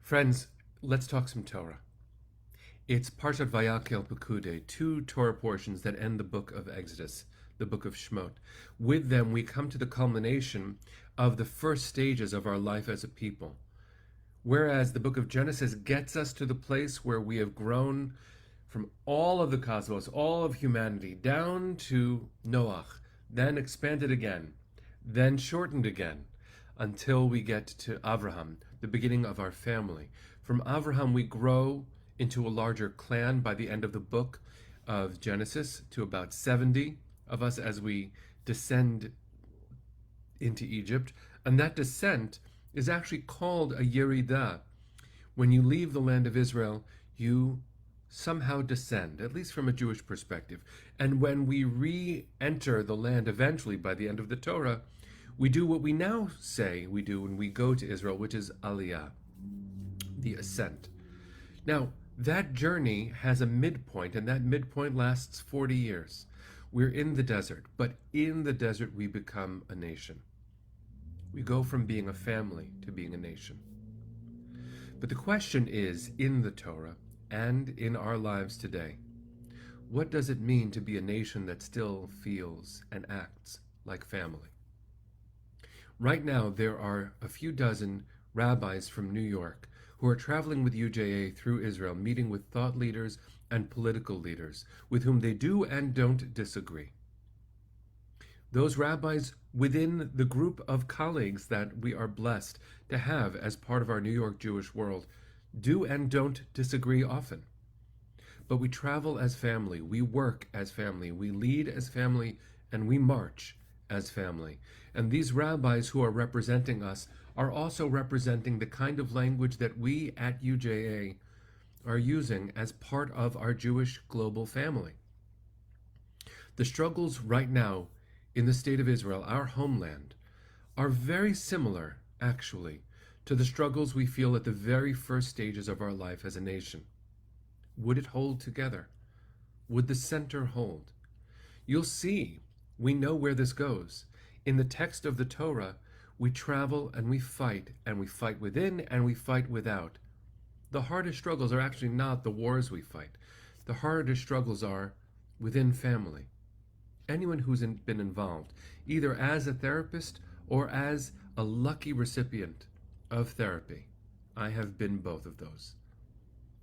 Friends, let's talk some Torah. It's Parshat Vayakhel Pekude, two Torah portions that end the book of Exodus, the book of Shemot. With them, we come to the culmination of the first stages of our life as a people. Whereas the book of Genesis gets us to the place where we have grown from all of the cosmos, all of humanity, down to Noach, then expanded again, then shortened again, until we get to Avraham, the beginning of our family. From Avraham, we grow into a larger clan by the end of the book of Genesis, to about 70 of us as we descend into Egypt. And that descent is actually called a Yeridah. When you leave the land of Israel, you somehow descend, at least from a Jewish perspective. And when we re-enter the land eventually by the end of the Torah, we do what we now say we do when we go to Israel, which is Aliyah, the ascent. Now, that journey has a midpoint, and that midpoint lasts 40 years. We're in the desert, but in the desert we become a nation. We go from being a family to being a nation. But the question is, in the Torah and in our lives today, what does it mean to be a nation that still feels and acts like family? Right now, there are a few dozen rabbis from New York who are traveling with UJA through Israel, meeting with thought leaders and political leaders with whom they do and don't disagree. Those rabbis within the group of colleagues that we are blessed to have as part of our New York Jewish world do and don't disagree often. But we travel as family, we work as family, we lead as family, and we march as family. And these rabbis who are representing us are also representing the kind of language that we at UJA are using as part of our Jewish global family. The struggles right now in the state of Israel, our homeland, are very similar, actually, to the struggles we feel at the very first stages of our life as a nation. Would it hold together? Would the center hold? You'll see, we know where this goes. In the text of the Torah, we travel and we fight within and we fight without. The hardest struggles are actually not the wars we fight. The hardest struggles are within family. Anyone who's been involved, either as a therapist or as a lucky recipient of therapy, I have been both of those,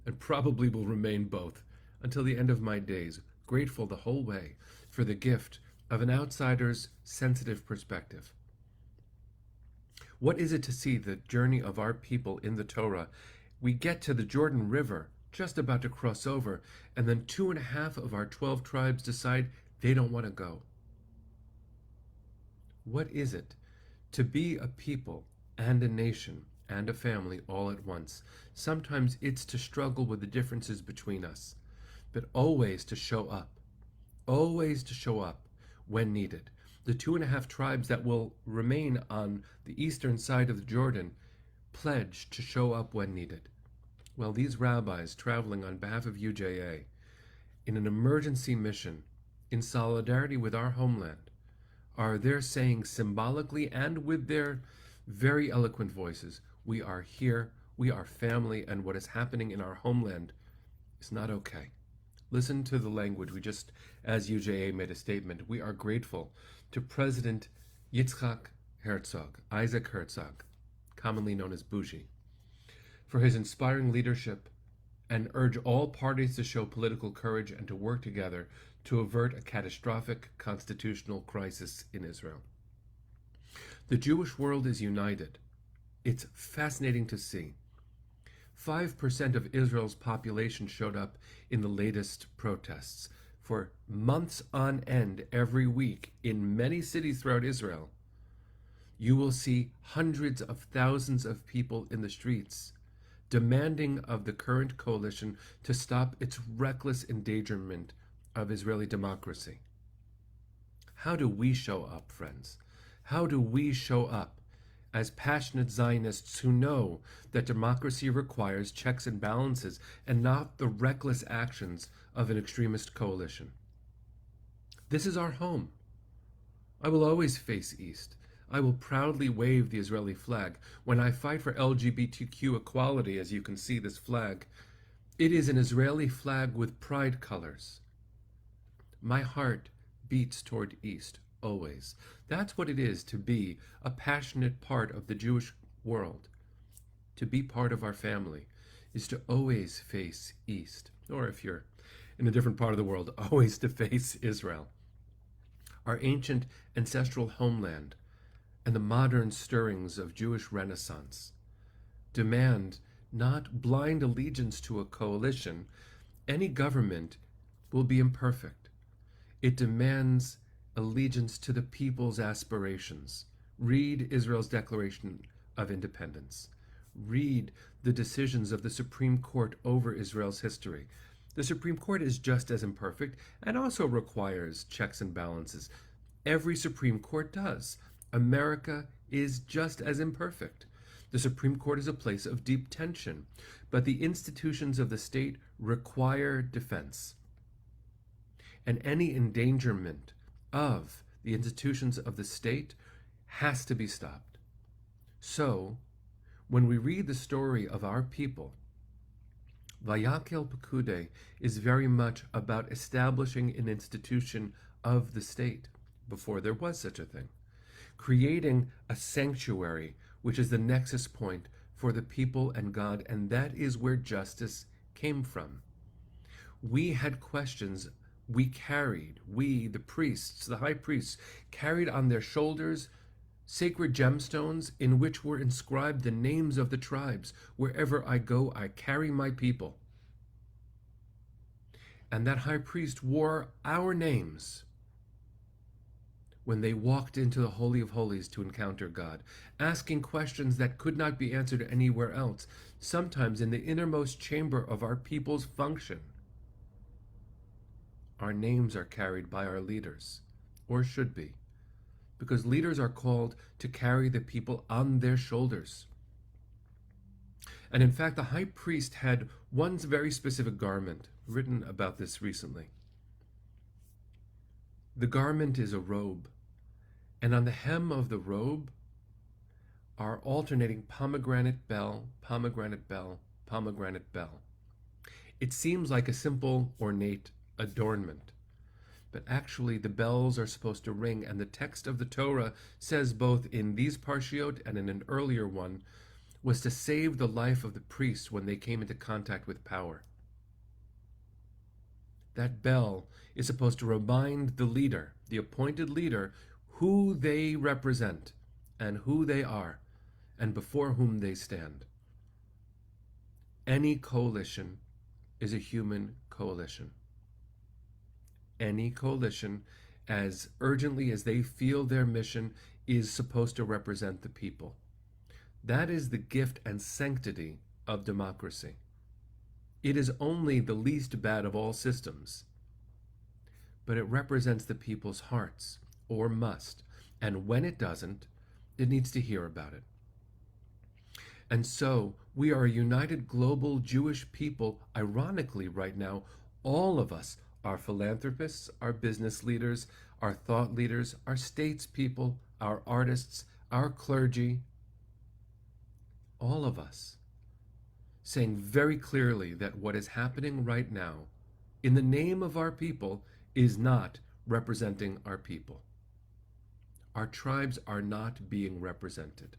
and probably will remain both until the end of my days, grateful the whole way for the gift of an outsider's sensitive perspective. What is it to see the journey of our people in the Torah? We get to the Jordan River, just about to cross over, and then 2.5 of our 12 tribes decide they don't want to go. What is it to be a people and a nation and a family all at once? Sometimes it's to struggle with the differences between us, but always to show up when needed. The 2.5 tribes that will remain on the eastern side of the Jordan pledge to show up when needed. Well, these rabbis traveling on behalf of UJA in an emergency mission in solidarity with our homeland are there saying symbolically and with their very eloquent voices, we are here, we are family, and what is happening in our homeland is not okay. Listen to the language. We just, as UJA made a statement, we are grateful to President Yitzhak Herzog, Isaac Herzog, commonly known as Bougie, for his inspiring leadership, and urge all parties to show political courage and to work together to avert a catastrophic constitutional crisis in Israel. The Jewish world is united. It's fascinating to see. 5% of Israel's population showed up in the latest protests. For months on end, every week, in many cities throughout Israel, you will see hundreds of thousands of people in the streets demanding of the current coalition to stop its reckless endangerment of Israeli democracy. How do we show up, friends? How do we show up as passionate Zionists who know that democracy requires checks and balances and not the reckless actions of an extremist coalition? This is our home. I will always face east. I will proudly wave the Israeli flag. When I fight for LGBTQ equality, as you can see this flag, it is an Israeli flag with pride colors. My heart beats toward east, always. That's what it is to be a passionate part of the Jewish world. To be part of our family is to always face east. Or if you're in a different part of the world, always to face Israel. Our ancient ancestral homeland and the modern stirrings of Jewish Renaissance demand not blind allegiance to a coalition. Any government will be imperfect. It demands allegiance to the people's aspirations. Read Israel's Declaration of Independence. Read the decisions of the Supreme Court over Israel's history. The Supreme Court is just as imperfect and also requires checks and balances. Every Supreme Court does. America is just as imperfect. The Supreme Court is a place of deep tension, but the institutions of the state require defense. And any endangerment of the institutions of the state has to be stopped. So, when we read the story of our people, Vayakhel Pekudei is very much about establishing an institution of the state, before there was such a thing, creating a sanctuary, which is the nexus point for the people and God, and that is where justice came from. We had questions we, the priests, the high priests, carried on their shoulders sacred gemstones in which were inscribed the names of the tribes. Wherever I go, I carry my people. And that high priest wore our names when they walked into the Holy of Holies to encounter God, asking questions that could not be answered anywhere else, sometimes in the innermost chamber of our people's function. Our names are carried by our leaders, or should be, because leaders are called to carry the people on their shoulders. And in fact, the high priest had one very specific garment, written about this recently. The garment is a robe, and on the hem of the robe are alternating pomegranate bell, pomegranate bell, pomegranate bell. It seems like a simple, ornate adornment, but actually the bells are supposed to ring, and the text of the Torah says, both in these parshiot and in an earlier one, was to save the life of the priests when they came into contact with power. That bell is supposed to remind the leader, the appointed leader, who they represent and who they are and before whom they stand. Any coalition is a human coalition. Any coalition, as urgently as they feel their mission, is supposed to represent the people. That is the gift and sanctity of democracy. It is only the least bad of all systems, but it represents the people's hearts, or must, and when it doesn't, it needs to hear about it. And so, we are a united global Jewish people. Ironically, right now, all of us, our philanthropists, our business leaders, our thought leaders, our statespeople, our artists, our clergy, all of us, saying very clearly that what is happening right now, in the name of our people, is not representing our people. Our tribes are not being represented.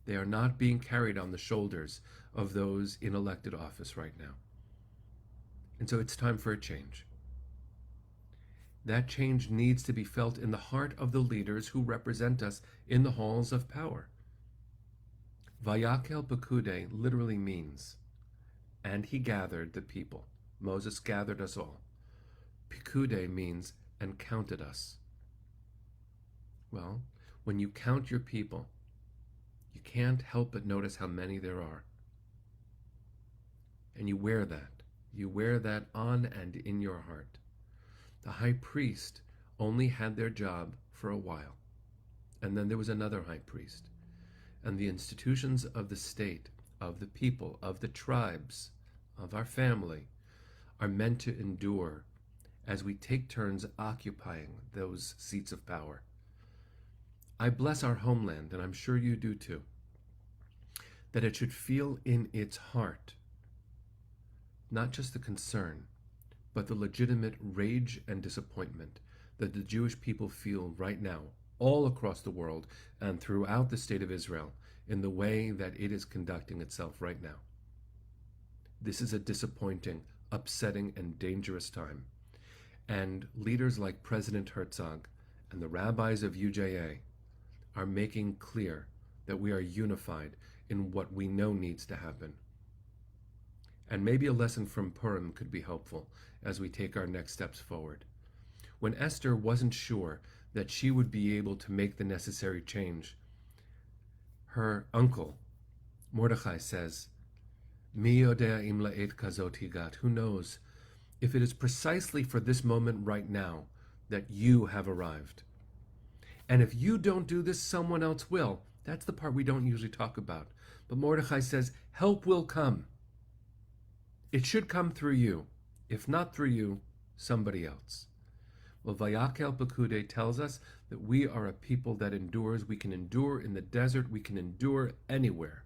They are not being carried on the shoulders of those in elected office right now. And so it's time for a change. That change needs to be felt in the heart of the leaders who represent us in the halls of power. Vayakhel Pekudei literally means, and he gathered the people. Moses gathered us all. Pekudei means, and counted us. Well, when you count your people, you can't help but notice how many there are. And you wear that. You wear that on and in your heart. The high priest only had their job for a while. And then there was another high priest. And the institutions of the state, of the people, of the tribes, of our family, are meant to endure as we take turns occupying those seats of power. I bless our homeland, and I'm sure you do too, that it should feel in its heart not just the concern, but the legitimate rage and disappointment that the Jewish people feel right now, all across the world and throughout the state of Israel, in the way that it is conducting itself right now. This is a disappointing, upsetting, and dangerous time. And leaders like President Herzog and the rabbis of UJA are making clear that we are unified in what we know needs to happen. And maybe a lesson from Purim could be helpful as we take our next steps forward. When Esther wasn't sure that she would be able to make the necessary change, her uncle, Mordechai, says, Mi yodea im la'et kazot higat. Who knows if it is precisely for this moment right now that you have arrived. And if you don't do this, someone else will. That's the part we don't usually talk about. But Mordechai says, help will come. It should come through you. If not through you, somebody else. Well, Vayakhel Pekudei tells us that we are a people that endures. We can endure in the desert. We can endure anywhere.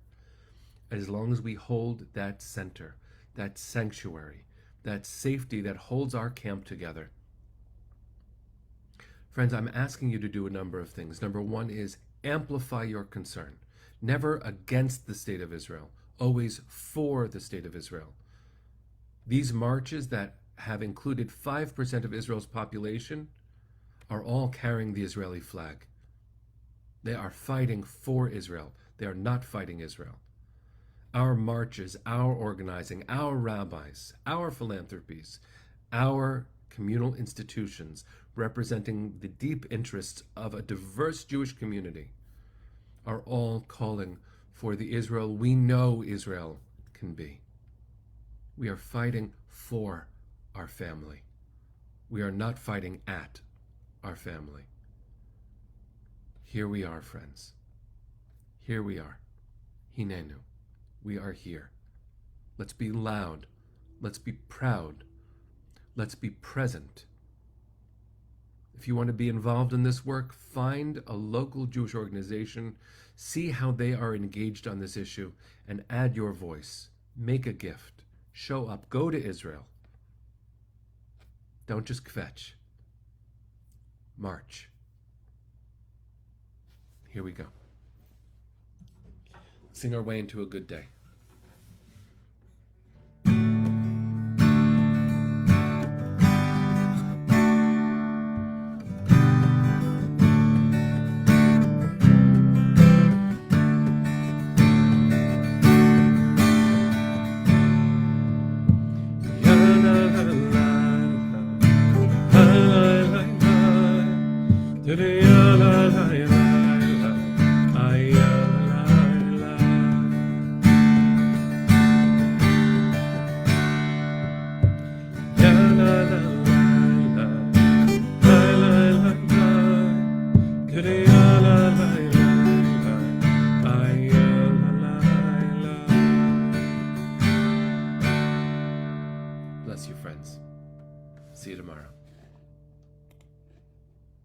As long as we hold that center, that sanctuary, that safety that holds our camp together. Friends, I'm asking you to do a number of things. Number one is amplify your concern. Never against the state of Israel, always for the state of Israel. These marches that have included 5% of Israel's population are all carrying the Israeli flag. They are fighting for Israel. They are not fighting Israel. Our marches, our organizing, our rabbis, our philanthropies, our communal institutions representing the deep interests of a diverse Jewish community are all calling for the Israel we know Israel can be. We are fighting for our family. We are not fighting at our family. Here we are, friends. Here we are. Hinenu. We are here. Let's be loud. Let's be proud. Let's be present. If you want to be involved in this work, find a local Jewish organization, see how they are engaged on this issue, and add your voice. Make a gift. Show up. Go to Israel. Don't just kvetch. March. Here we go. Sing our way into a good day. Bless you, friends. See you tomorrow.